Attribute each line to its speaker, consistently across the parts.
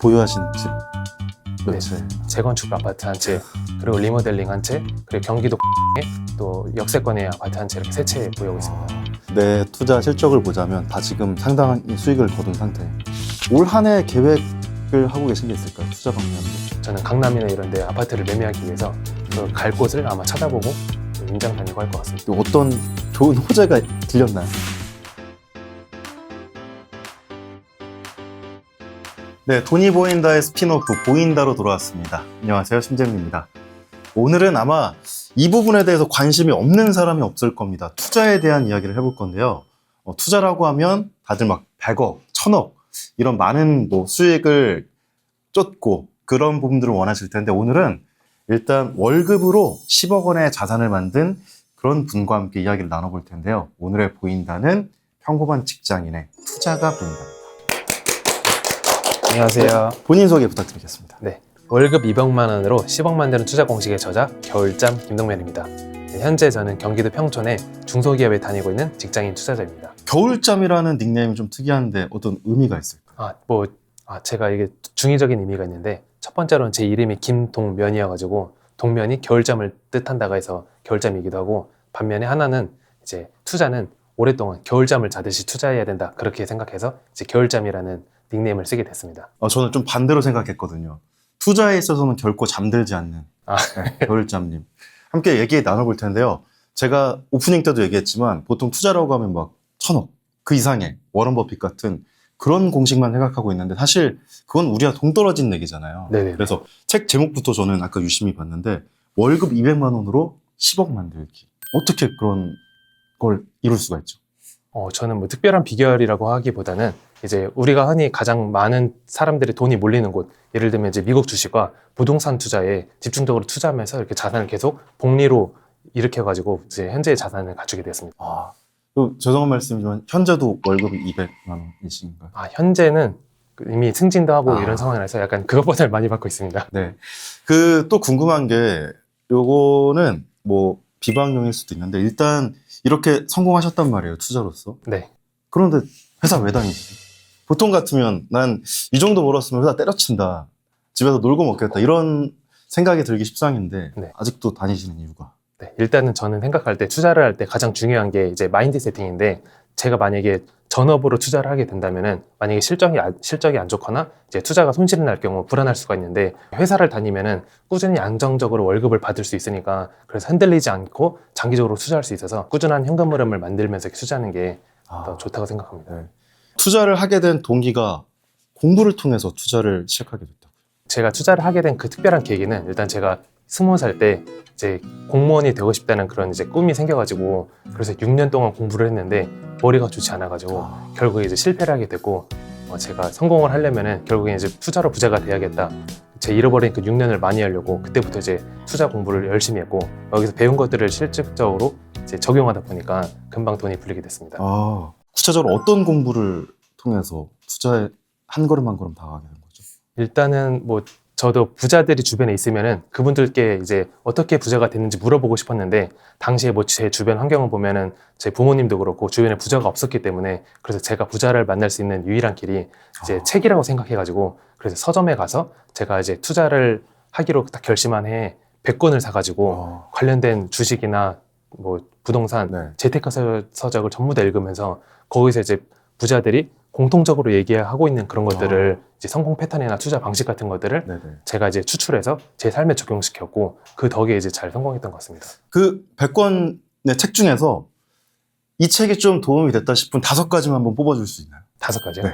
Speaker 1: 보유하신 집 몇
Speaker 2: 네.
Speaker 1: 채?
Speaker 2: 재건축 아파트 한 채, 그리고 리모델링 한 채, 그리고 경기도 또 역세권의 아파트 한 채 이렇게 세 채 보유하고 있습니다.
Speaker 1: 내 투자 실적을 보자면 다 지금 상당한 수익을 거둔 상태. 올 한 해 계획을 하고 계신 게 있을까요? 투자 방면으로?
Speaker 2: 저는 강남이나 이런 데 아파트를 매매하기 위해서 갈 곳을 아마 찾아보고 임장 다니고 할 것 같습니다.
Speaker 1: 또 어떤 좋은 호재가 들렸나요? 네, 돈이 보인다의 스피노프 보인다로 돌아왔습니다. 안녕하세요, 심재민입니다. 오늘은 아마 이 부분에 대해서 관심이 없는 사람이 없을 겁니다. 투자에 대한 이야기를 해볼 건데요. 투자라고 하면 다들 막 100억, 1000억 이런 많은 수익을 쫓고 그런 부분들을 원하실 텐데, 오늘은 일단 월급으로 10억 원의 자산을 만든 그런 분과 함께 이야기를 나눠볼 텐데요. 오늘의 보인다는 평범한 직장인의 투자가 보인다.
Speaker 2: 안녕하세요.
Speaker 1: 본인 소개 부탁드리겠습니다.
Speaker 2: 네, 월급 200만 원으로 10억 만드는 투자 공식의 저자 겨울잠 김동면입니다. 네, 현재 저는 경기도 평촌에 중소기업에 다니고 있는 직장인 투자자입니다.
Speaker 1: 겨울잠이라는 닉네임이 좀 특이한데 어떤 의미가 있을까요?
Speaker 2: 제가 이게 중의적인 의미가 있는데, 첫 번째로는 제 이름이 김동면이어가지고 동면이 겨울잠을 뜻한다고 해서 겨울잠이기도 하고, 반면에 하나는 이제 투자는 오랫동안 겨울잠을 자듯이 투자해야 된다, 그렇게 생각해서 이제 겨울잠이라는 닉네임을 쓰게 됐습니다.
Speaker 1: 저는 좀 반대로 생각했거든요. 투자에 있어서는 결코 잠들지 않는
Speaker 2: 네.
Speaker 1: 겨울잠님. 함께 얘기 나눠볼 텐데요. 제가 오프닝 때도 얘기했지만 보통 투자라고 하면 막 1000억, 그 이상의 워런 버핏 같은 그런 공식만 생각하고 있는데, 사실 그건 우리가 동떨어진 얘기잖아요.
Speaker 2: 네네.
Speaker 1: 그래서 책 제목부터 저는 아까 유심히 봤는데, 월급 200만 원으로 10억 만들기. 어떻게 그런 걸 이룰 수가 있죠?
Speaker 2: 저는 특별한 비결이라고 하기보다는 이제 우리가 흔히 가장 많은 사람들이 돈이 몰리는 곳, 예를 들면 이제 미국 주식과 부동산 투자에 집중적으로 투자하면서 이렇게 자산을 계속 복리로 일으켜가지고 이제 현재의 자산을 갖추게 됐습니다.
Speaker 1: 죄송한 말씀이지만 현재도 월급이 200만 원이신가요?
Speaker 2: 현재는 이미 승진도 하고 이런 상황이라서 약간 그것보다는 많이 받고 있습니다.
Speaker 1: 네. 또 궁금한 게, 요거는 비방용일 수도 있는데, 일단 이렇게 성공하셨단 말이에요, 투자로서.
Speaker 2: 네.
Speaker 1: 그런데 회사 왜 다니시죠? 보통 같으면 난 이 정도 벌었으면 회사 때려친다, 집에서 놀고 먹겠다, 이런 생각이 들기 십상인데
Speaker 2: 네.
Speaker 1: 아직도 다니시는 이유가?
Speaker 2: 네, 일단은 저는 생각할 때, 투자를 할 때 가장 중요한 게 이제 마인드 세팅인데, 제가 만약에 전업으로 투자를 하게 된다면은, 만약에 실적이 안 좋거나 이제 투자가 손실이 날 경우 불안할 수가 있는데, 회사를 다니면은 꾸준히 안정적으로 월급을 받을 수 있으니까, 그래서 흔들리지 않고 장기적으로 투자할 수 있어서 꾸준한 현금 흐름을 만들면서 투자하는 게 더 좋다고 생각합니다.
Speaker 1: 네. 투자를 하게 된 동기가 공부를 통해서 투자를 시작하게 됐다고요?
Speaker 2: 제가 투자를 하게 된 그 특별한 계기는, 일단 제가 20살 때 이제 공무원이 되고 싶다는 그런 이제 꿈이 생겨가지고, 그래서 6년 동안 공부를 했는데 머리가 좋지 않아가지고 결국에 이제 실패를 하게 됐고, 제가 성공을 하려면은 결국에 이제 투자로 부자가 돼야겠다, 제 잃어버린 그 6년을 많이 하려고 그때부터 이제 투자 공부를 열심히 했고, 여기서 배운 것들을 실질적으로 이제 적용하다 보니까 금방 돈이 풀리게 됐습니다.
Speaker 1: 구체적으로 어떤 공부를 통해서 투자에 한 걸음 한 걸음 다가가게 된 거죠?
Speaker 2: 일단은 저도 부자들이 주변에 있으면은 그분들께 이제 어떻게 부자가 됐는지 물어보고 싶었는데, 당시에 제 주변 환경을 보면은 제 부모님도 그렇고 주변에 부자가 없었기 때문에, 그래서 제가 부자를 만날 수 있는 유일한 길이 이제 책이라고 생각해가지고, 그래서 서점에 가서 제가 이제 투자를 하기로 딱 결심한 해에 100권을 사가지고 관련된 주식이나 부동산, 재테크 서적을 전부 다 읽으면서, 거기서 이제 부자들이 공통적으로 얘기하고 있는 그런 것들을 이제 성공 패턴이나 투자 방식 같은 것들을 제가 이제 추출해서 제 삶에 적용시켰고, 그 덕에 이제 잘 성공했던 것 같습니다.
Speaker 1: 그 100권의 책 중에서 이 책이 좀 도움이 됐다 싶은 5가지만 한번 뽑아줄 수 있나요?
Speaker 2: 5가지요?
Speaker 1: 네.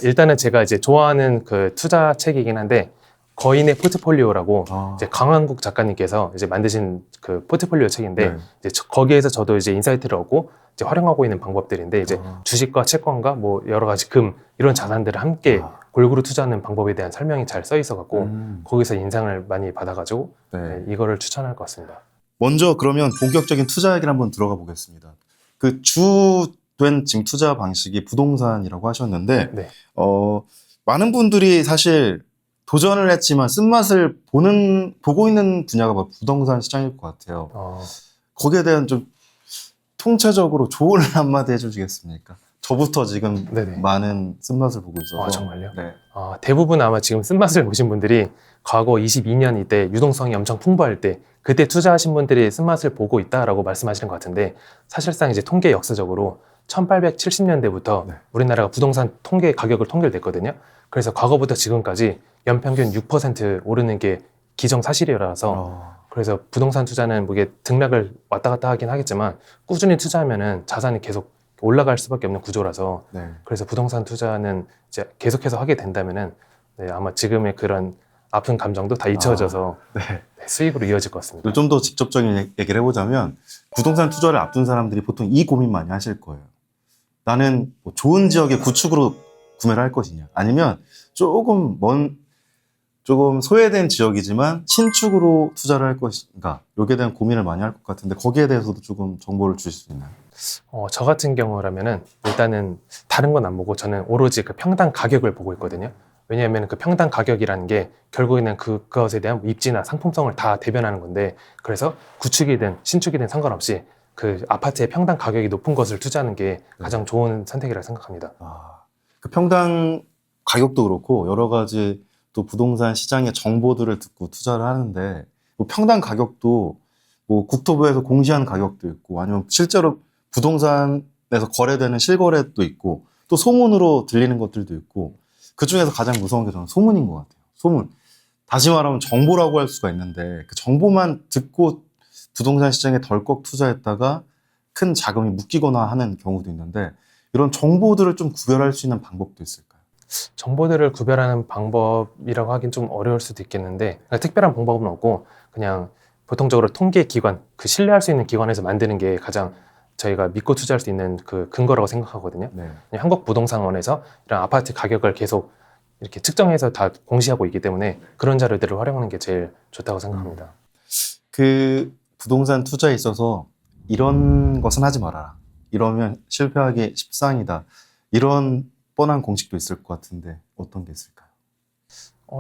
Speaker 2: 일단은 제가 이제 좋아하는 그 투자 책이긴 한데, 거인의 포트폴리오라고 이제 강한국 작가님께서 이제 만드신 그 포트폴리오 책인데, 이제 거기에서 저도 이제 인사이트를 얻고 이제 활용하고 있는 방법들인데, 이제 주식과 채권과 여러 가지 이런 자산들을 함께 골고루 투자하는 방법에 대한 설명이 잘 써 있어 갖고 거기서 인상을 많이 받아가지고 이거를 추천할 것 같습니다.
Speaker 1: 먼저 그러면 본격적인 투자 얘기를 한번 들어가 보겠습니다. 그 주된 지금 투자 방식이 부동산이라고 하셨는데, 많은 분들이 사실 도전을 했지만 쓴맛을 보고 있는 분야가 부동산 시장일 것 같아요. 거기에 대한 좀 통체적으로 조언을 한마디 해주시겠습니까? 저부터 지금
Speaker 2: 네네.
Speaker 1: 많은 쓴맛을 보고 있어서.
Speaker 2: 아, 정말요?
Speaker 1: 네.
Speaker 2: 대부분 아마 지금 쓴맛을 보신 분들이 과거 22년 이때 유동성이 엄청 풍부할 때 그때 투자하신 분들이 쓴맛을 보고 있다라고 말씀하시는 것 같은데, 사실상 이제 통계 역사적으로 1870년대부터
Speaker 1: 네.
Speaker 2: 우리나라가 부동산 가격을 통계를 냈거든요. 그래서 과거부터 지금까지 연평균 6% 오르는 게 기정사실이라서, 그래서 부동산 투자는 뭐 이게 등락을 왔다 갔다 하긴 하겠지만 꾸준히 투자하면은 자산이 계속 올라갈 수밖에 없는 구조라서,
Speaker 1: 네.
Speaker 2: 그래서 부동산 투자는 이제 계속해서 하게 된다면은 네, 아마 지금의 그런 아픈 감정도 다 잊혀져서
Speaker 1: 네.
Speaker 2: 네, 수익으로 이어질 것 같습니다.
Speaker 1: 좀 더 직접적인 얘기를 해보자면 부동산 투자를 앞둔 사람들이 보통 이 고민 많이 하실 거예요. 나는 뭐 좋은 지역의 구축으로 구매를 할 것이냐, 아니면 조금 소외된 지역이지만 신축으로 투자를 할 것인가, 여기에 대한 고민을 많이 할 것 같은데 거기에 대해서도 조금 정보를 주실 수 있나요?
Speaker 2: 저 같은 경우라면은 일단은 다른 건 안 보고 저는 오로지 그 평당 가격을 보고 있거든요. 왜냐하면 그 평당 가격이라는 게 결국에는 그것에 대한 입지나 상품성을 다 대변하는 건데, 그래서 구축이든 신축이든 상관없이 그 아파트의 평당 가격이 높은 것을 투자하는 게 가장 좋은 선택이라고 생각합니다.
Speaker 1: 그 평당 가격도 그렇고 여러 가지 또 부동산 시장의 정보들을 듣고 투자를 하는데, 뭐 평당 가격도 뭐 국토부에서 공시한 가격도 있고 아니면 실제로 부동산에서 거래되는 실거래도 있고 또 소문으로 들리는 것들도 있고, 그 중에서 가장 무서운 게 저는 소문인 것 같아요. 소문. 다시 말하면 정보라고 할 수가 있는데 그 정보만 듣고 부동산 시장에 덜컥 투자했다가 큰 자금이 묶이거나 하는 경우도 있는데, 이런 정보들을 좀 구별할 수 있는 방법도 있을까요?
Speaker 2: 정보들을 구별하는 방법이라고 하긴 좀 어려울 수도 있겠는데, 특별한 방법은 없고 그냥 보통적으로 통계 기관, 그 신뢰할 수 있는 기관에서 만드는 게 가장 저희가 믿고 투자할 수 있는 그 근거라고 생각하거든요.
Speaker 1: 네.
Speaker 2: 한국부동산원에서 이런 아파트 가격을 계속 이렇게 측정해서 다 공시하고 있기 때문에 그런 자료들을 활용하는 게 제일 좋다고 생각합니다.
Speaker 1: 그 부동산 투자에 있어서 이런 것은 하지 말아라, 이러면 실패하기 십상이다, 이런 뻔한 공식도 있을 것 같은데 어떤 게 있을까요?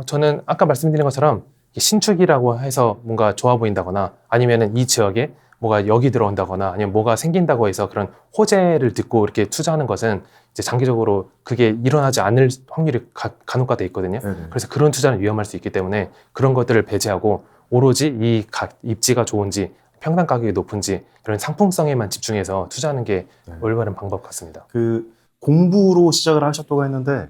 Speaker 2: 저는 아까 말씀드린 것처럼 신축이라고 해서 뭔가 좋아 보인다거나 아니면은 이 지역에 뭐가 여기 들어온다거나 아니면 뭐가 생긴다고 해서 그런 호재를 듣고 이렇게 투자하는 것은 이제 장기적으로 그게 일어나지 않을 확률이 간혹가 돼 있거든요.
Speaker 1: 네네.
Speaker 2: 그래서 그런 투자는 위험할 수 있기 때문에 그런 것들을 배제하고 오로지 이 입지가 좋은지 평당 가격이 높은지 이런 상품성에만 집중해서 투자하는 게
Speaker 1: 네.
Speaker 2: 올바른 방법 같습니다.
Speaker 1: 그 공부로 시작을 하셨다고 했는데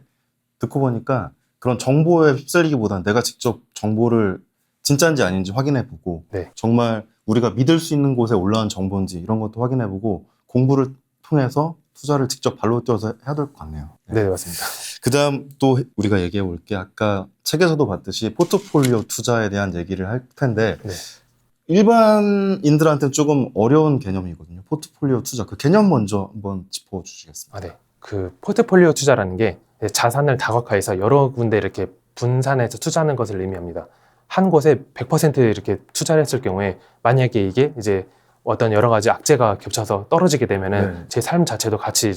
Speaker 1: 듣고 보니까 그런 정보에 휩쓸리기보다는 내가 직접 정보를 진짜인지 아닌지 확인해보고
Speaker 2: 네.
Speaker 1: 정말 우리가 믿을 수 있는 곳에 올라온 정보인지 이런 것도 확인해보고 공부를 통해서 투자를 직접 발로 뛰어서 해야 될 것 같네요.
Speaker 2: 네, 맞습니다.
Speaker 1: 그 다음 또 우리가 얘기해 볼 게, 아까 책에서도 봤듯이 포트폴리오 투자에 대한 얘기를 할 텐데
Speaker 2: 네.
Speaker 1: 일반인들한테는 조금 어려운 개념이거든요. 포트폴리오 투자, 그 개념 먼저 한번 짚어주시겠습니까?
Speaker 2: 네. 그 포트폴리오 투자라는 게 자산을 다각화해서 여러 군데 이렇게 분산해서 투자하는 것을 의미합니다. 한 곳에 100% 이렇게 투자를 했을 경우에 만약에 이게 이제 어떤 여러 가지 악재가 겹쳐서 떨어지게 되면은
Speaker 1: 네.
Speaker 2: 제 삶 자체도 같이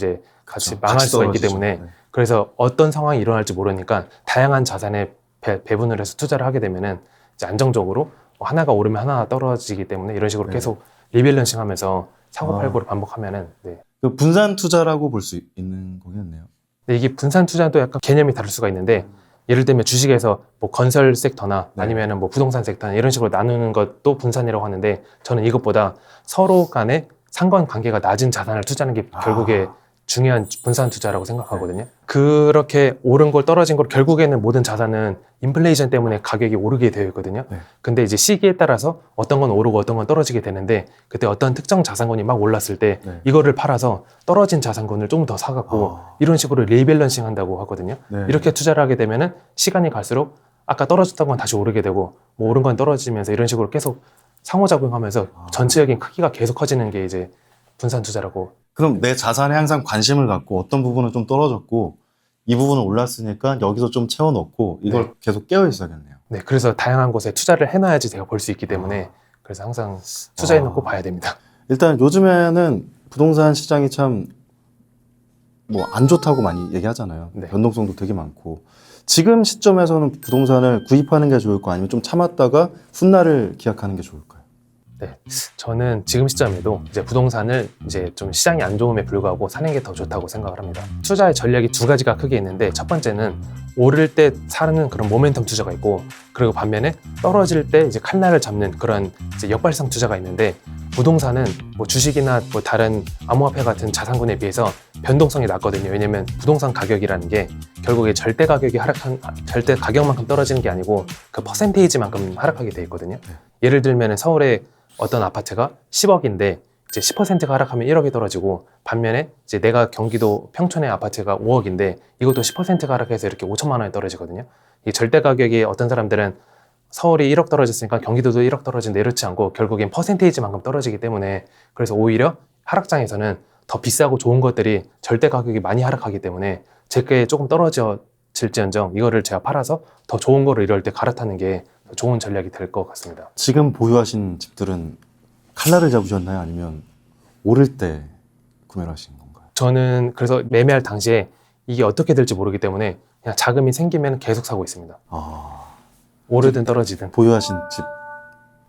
Speaker 1: 그렇죠.
Speaker 2: 망할
Speaker 1: 같이
Speaker 2: 수가 있기
Speaker 1: 떨어지죠.
Speaker 2: 때문에
Speaker 1: 네.
Speaker 2: 그래서 어떤 상황이 일어날지 모르니까 다양한 자산에 배분을 해서 투자를 하게 되면은 이제 안정적으로 하나가 오르면 하나가 떨어지기 때문에 이런 식으로
Speaker 1: 네.
Speaker 2: 계속 리밸런싱 하면서 사고팔고를 반복하면은 네.
Speaker 1: 그 분산 투자라고 볼 수 있는 거겠네요.
Speaker 2: 근데 이게 분산 투자도 약간 개념이 다를 수가 있는데, 예를 들면 주식에서 뭐 건설 섹터나
Speaker 1: 네.
Speaker 2: 아니면은 뭐 부동산 섹터나 이런 식으로 나누는 것도 분산이라고 하는데, 저는 이것보다 서로 간에 상관관계가 낮은 자산을 투자하는 게 결국에 중요한 분산 투자라고 생각하거든요. 그렇게 오른 걸 떨어진 걸 결국에는 모든 자산은 인플레이션 때문에 가격이 오르게 되어 있거든요.
Speaker 1: 네.
Speaker 2: 근데 이제 시기에 따라서 어떤 건 오르고 어떤 건 떨어지게 되는데, 그때 어떤 특정 자산군이 막 올랐을 때
Speaker 1: 네.
Speaker 2: 이거를 팔아서 떨어진 자산군을 좀 더 사갖고 이런 식으로 리밸런싱 한다고 하거든요.
Speaker 1: 네.
Speaker 2: 이렇게 투자를 하게 되면은 시간이 갈수록 아까 떨어졌던 건 다시 오르게 되고 뭐 오른 건 떨어지면서 이런 식으로 계속 상호작용하면서 전체적인 크기가 계속 커지는 게 이제 분산 투자라고.
Speaker 1: 그럼 내 자산에 항상 관심을 갖고 어떤 부분은 좀 떨어졌고 이 부분은 올랐으니까 여기서 좀 채워 넣고 이걸
Speaker 2: 네.
Speaker 1: 계속 깨어 있어야겠네요.
Speaker 2: 네, 그래서 다양한 곳에 투자를 해놔야지 제가 볼 수 있기 때문에 그래서 항상 투자해놓고 봐야 됩니다.
Speaker 1: 일단 요즘에는 부동산 시장이 참 뭐 안 좋다고 많이 얘기하잖아요.
Speaker 2: 네.
Speaker 1: 변동성도 되게 많고, 지금 시점에서는 부동산을 구입하는 게 좋을까요? 아니면 좀 참았다가 훗날을 기약하는 게 좋을까요?
Speaker 2: 네, 저는 지금 시점에도 이제 부동산을 이제 좀 시장이 안 좋음에 불구하고 사는 게 더 좋다고 생각을 합니다. 투자의 전략이 두 가지가 크게 있는데 첫 번째는 오를 때 사는 그런 모멘텀 투자가 있고 그리고 반면에 떨어질 때 이제 칼날을 잡는 그런 이제 역발상 투자가 있는데 부동산은 뭐 주식이나 뭐 다른 암호화폐 같은 자산군에 비해서 변동성이 낮거든요. 왜냐면 부동산 가격이라는 게 결국에 절대 가격이 절대 가격만큼 떨어지는 게 아니고 그 퍼센테이지만큼 하락하게 돼 있거든요. 예를 들면 서울에 어떤 아파트가 10억인데 이제 10%가 하락하면 1억이 떨어지고 반면에 이제 내가 경기도 평촌의 아파트가 5억인데 이것도 10%가 하락해서 이렇게 5천만 원이 떨어지거든요. 이 절대 가격이 어떤 사람들은 서울이 1억 떨어졌으니까 경기도도 1억 떨어진다 이렇지 않고 결국엔 퍼센테이지만큼 떨어지기 때문에 그래서 오히려 하락장에서는 더 비싸고 좋은 것들이 절대 가격이 많이 하락하기 때문에 제게 조금 떨어질지언정 이거를 제가 팔아서 더 좋은 거를 이럴 때 갈아타는 게 더 좋은 전략이 될 것 같습니다.
Speaker 1: 지금 보유하신 집들은 칼날을 잡으셨나요? 아니면 오를 때 구매를 하신 건가요?
Speaker 2: 저는 그래서 매매할 당시에 이게 어떻게 될지 모르기 때문에 그냥 자금이 생기면 계속 사고 있습니다. 오르든 떨어지든.
Speaker 1: 보유하신 집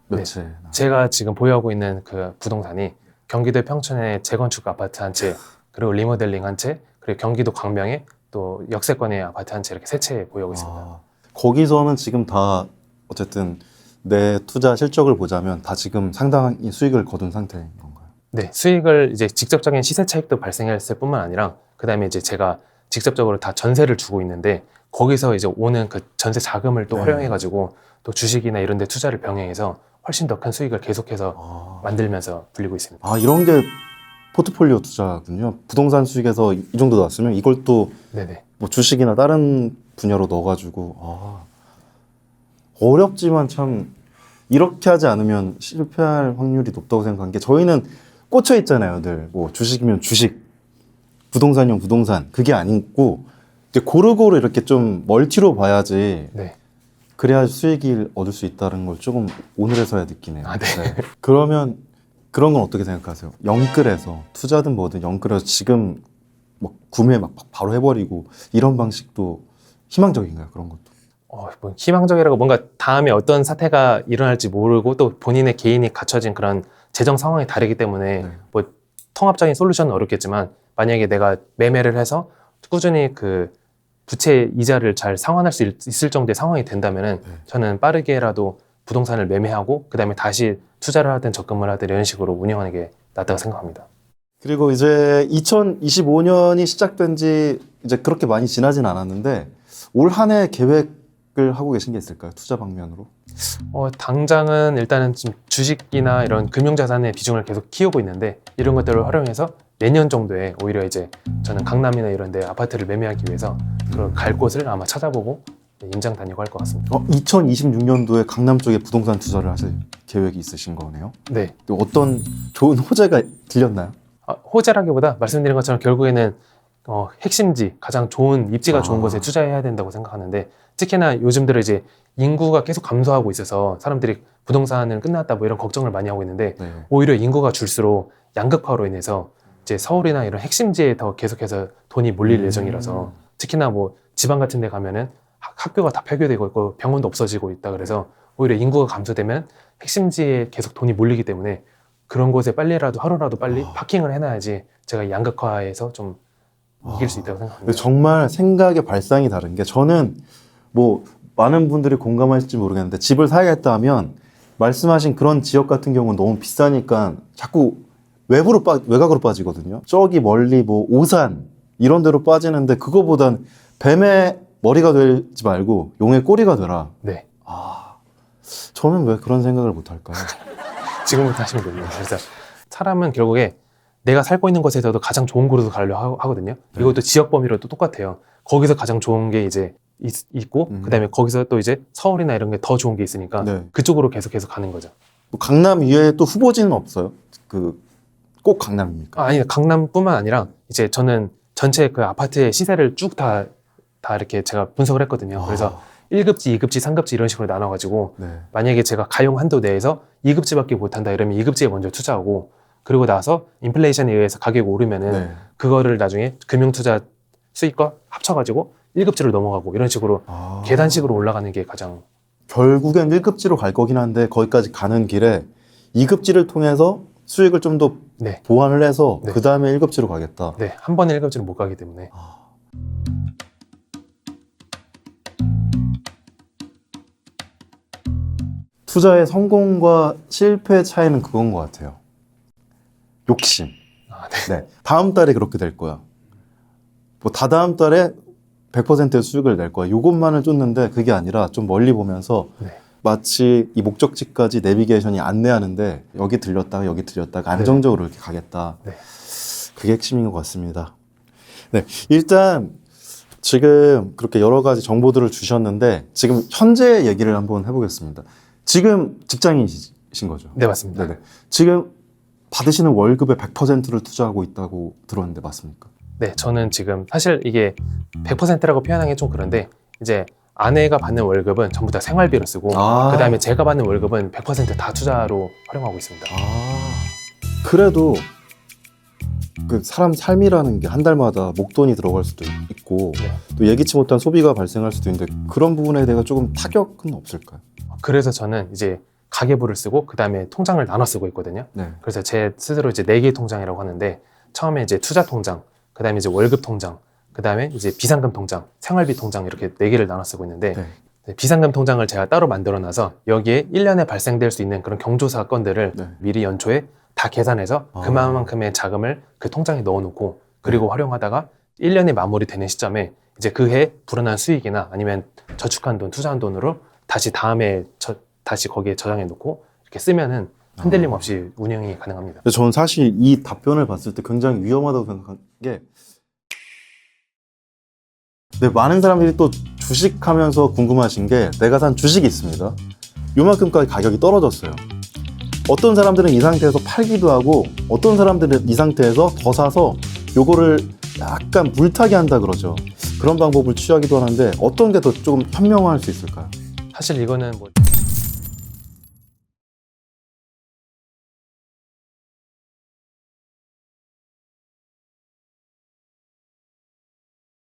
Speaker 1: 몇
Speaker 2: 네.
Speaker 1: 채?
Speaker 2: 제가 지금 보유하고 있는 그 부동산이 경기도 평촌의 재건축 아파트 한 채, 그리고 리모델링 한 채, 그리고 경기도 광명에 또 역세권의 아파트 한 채 이렇게 세 채 보유하고 있습니다.
Speaker 1: 거기서는 지금 다 어쨌든 내 투자 실적을 보자면 다 지금 상당히 수익을 거둔 상태인 건가요?
Speaker 2: 네, 수익을 이제 직접적인 시세 차익도 발생했을 뿐만 아니라 그다음에 이제 제가 직접적으로 다 전세를 주고 있는데 거기서 이제 오는 그 전세 자금을 또
Speaker 1: 네.
Speaker 2: 활용해가지고 또 주식이나 이런 데 투자를 병행해서 훨씬 더 큰 수익을 계속해서 만들면서 불리고 있습니다.
Speaker 1: 이런 게 포트폴리오 투자군요. 부동산 수익에서 이 정도 나왔으면 이걸 또
Speaker 2: 네네.
Speaker 1: 뭐 주식이나 다른 분야로 넣어가지고 어렵지만 참 이렇게 하지 않으면 실패할 확률이 높다고 생각한 게 저희는 꽂혀 있잖아요, 늘. 뭐 주식이면 주식, 부동산이면 부동산. 그게 아니고 이제 고루고루 이렇게 좀 멀티로 봐야지
Speaker 2: 네.
Speaker 1: 그래야 수익을 얻을 수 있다는 걸 조금 오늘에서야 느끼네요.
Speaker 2: 아, 네.
Speaker 1: 그러면 그런 건 어떻게 생각하세요? 영끌해서 투자든 뭐든 영끌해서 지금 뭐 구매 막 바로 해버리고 이런 방식도 희망적인가요? 그런 것도?
Speaker 2: 뭐 희망적이라고 뭔가 다음에 어떤 사태가 일어날지 모르고 또 본인의 개인이 갖춰진 그런 재정 상황이 다르기 때문에
Speaker 1: 네.
Speaker 2: 뭐 통합적인 솔루션은 어렵겠지만 만약에 내가 매매를 해서 꾸준히 그 부채 이자를 잘 상환할 수 있을 정도의 상황이 된다면은 저는 빠르게라도 부동산을 매매하고 그다음에 다시 투자를 하든 적금을 하든 이런 식으로 운영하는 게 낫다고 생각합니다.
Speaker 1: 그리고 이제 2025년이 시작된 지 이제 그렇게 많이 지나진 않았는데 올 한 해 계획을 하고 계신 게 있을까요? 투자 방면으로?
Speaker 2: 당장은 일단은 좀 주식이나 이런 금융자산의 비중을 계속 키우고 있는데 이런 것들을 활용해서 내년 정도에 오히려 이제 저는 강남이나 이런 데 아파트를 매매하기 위해서 갈 곳을 아마 찾아보고 임장 다니고 할 것 같습니다.
Speaker 1: 2026년도에 강남 쪽에 부동산 투자를 하실 계획이 있으신 거네요?
Speaker 2: 네.
Speaker 1: 또 어떤 좋은 호재가 들렸나요?
Speaker 2: 호재라기보다 말씀드린 것처럼 결국에는 핵심지, 가장 좋은 입지가 좋은 곳에 투자해야 된다고 생각하는데 특히나 요즘 들어 이제 인구가 계속 감소하고 있어서 사람들이 부동산은 끝났다 뭐 이런 걱정을 많이 하고 있는데
Speaker 1: 네.
Speaker 2: 오히려 인구가 줄수록 양극화로 인해서 이제 서울이나 이런 핵심지에 더 계속해서 돈이 몰릴 예정이라서 특히나 뭐 지방 같은 데 가면은 학교가 다 폐교되고 있고 병원도 없어지고 있다 그래서 오히려 인구가 감소되면 핵심지에 계속 돈이 몰리기 때문에 그런 곳에 빨리라도 하루라도 빨리 파킹을 해놔야지 제가 양극화에서 좀 이길 수 있다고 생각합니다.
Speaker 1: 정말 생각의 발상이 다른 게 저는 뭐 많은 분들이 공감하실지 모르겠는데 집을 사야겠다 하면 말씀하신 그런 지역 같은 경우는 너무 비싸니까 자꾸 외곽으로 빠지거든요. 저기 멀리 뭐 오산 이런 데로 빠지는데 그거보단 뱀의 머리가 되지 말고 용의 꼬리가 되라.
Speaker 2: 네.
Speaker 1: 저는 왜 그런 생각을 못 할까요?
Speaker 2: 지금부터 하시면 됩니다. 그래서 사람은 결국에 내가 살고 있는 곳에서도 가장 좋은 곳으로 가려고 하거든요. 이것도 지역 범위로도 똑같아요. 거기서 가장 좋은 게 이제 있고 그다음에 거기서 또 이제 서울이나 이런 게 더 좋은 게 있으니까 그쪽으로 계속해서 가는 거죠.
Speaker 1: 뭐 강남 이외에 또 후보지는 없어요? 꼭 강남입니까?
Speaker 2: 아니 강남뿐만 아니라 이제 저는 전체 그 아파트의 시세를 쭉 다 이렇게 제가 분석을 했거든요. 그래서 1급지, 2급지, 3급지 이런 식으로 나눠가지고 만약에 제가 가용 한도 내에서 2급지밖에 못한다 이러면 2급지에 먼저 투자하고 그리고 나서 인플레이션에 의해서 가격이 오르면은 그거를 나중에 금융투자 수익과 합쳐가지고 1급지로 넘어가고 이런 식으로 계단식으로 올라가는 게 가장
Speaker 1: 결국엔 1급지로 갈 거긴 한데 거기까지 가는 길에 2급지를 통해서 수익을 좀 더
Speaker 2: 네.
Speaker 1: 보완을 해서
Speaker 2: 네.
Speaker 1: 그 다음에 1급지로 가겠다.
Speaker 2: 네. 한 번에 1급지는 못 가기 때문에.
Speaker 1: 투자의 성공과 실패의 차이는 그건 것 같아요. 욕심.
Speaker 2: 아, 네.
Speaker 1: 네. 다음 달에 그렇게 될 거야. 뭐 다다음 달에 100%의 수익을 낼 거야. 이것만을 쫓는데 그게 아니라 좀 멀리 보면서
Speaker 2: 네.
Speaker 1: 마치 이 목적지까지 내비게이션이 안내하는데 여기 들렸다가 여기 들렸다가 안정적으로 이렇게 가겠다.
Speaker 2: 네.
Speaker 1: 그게 핵심인 것 같습니다. 네. 일단 지금 그렇게 여러 가지 정보들을 주셨는데 지금 현재 얘기를 한번 해보겠습니다. 지금 직장인이신 거죠?
Speaker 2: 네, 맞습니다.
Speaker 1: 네네. 지금 받으시는 월급의 100%를 투자하고 있다고 들었는데 맞습니까?
Speaker 2: 네, 저는 지금 사실 이게 100%라고 표현하기 좀 그런데 이제 아내가 받는 월급은 전부 다 생활비로 쓰고 그다음에 제가 받는 월급은 100%다 투자로 활용하고 있습니다.
Speaker 1: 그래도 그 사람 삶이라는 게 한 달마다 목돈이 들어갈 수도 있고
Speaker 2: 네.
Speaker 1: 또 예기치 못한 소비가 발생할 수도 있는데 그런 부분에 대해 조금 타격은 없을까요?
Speaker 2: 그래서 저는 이제 가계부를 쓰고 그다음에 통장을 나눠 쓰고 있거든요.
Speaker 1: 네.
Speaker 2: 그래서 제 스스로 이제 4개의 통장이라고 하는데 처음에 이제 투자 통장, 그다음에 이제 월급 통장, 그다음에 이제 비상금 통장, 생활비 통장 이렇게 4개를 나눠 쓰고 있는데
Speaker 1: 네.
Speaker 2: 네, 비상금 통장을 제가 따로 만들어 놔서 여기에 1년에 발생될 수 있는 그런 경조사 건들을
Speaker 1: 네.
Speaker 2: 미리 연초에 다 계산해서
Speaker 1: 아.
Speaker 2: 그만큼의 자금을 그 통장에 넣어 놓고 그리고 활용하다가 1년이 마무리되는 시점에 이제 그 해 불어난 수익이나 아니면 저축한 돈, 투자한 돈으로 다시 다음에 다시 거기에 저장해 놓고 이렇게 쓰면은 흔들림 없이 운영이 가능합니다.
Speaker 1: 근데 저는 사실 이 답변을 봤을 때 굉장히 위험하다고 생각한 게 네, 많은 사람들이 또 주식하면서 궁금하신 게 내가 산 주식이 있습니다. 요만큼까지 가격이 떨어졌어요. 어떤 사람들은 이 상태에서 팔기도 하고 어떤 사람들은 이 상태에서 더 사서 요거를 약간 물타기 한다 그러죠. 그런 방법을 취하기도 하는데 어떤 게 더 조금 현명할 수 있을까요?
Speaker 2: 사실 이거는 뭐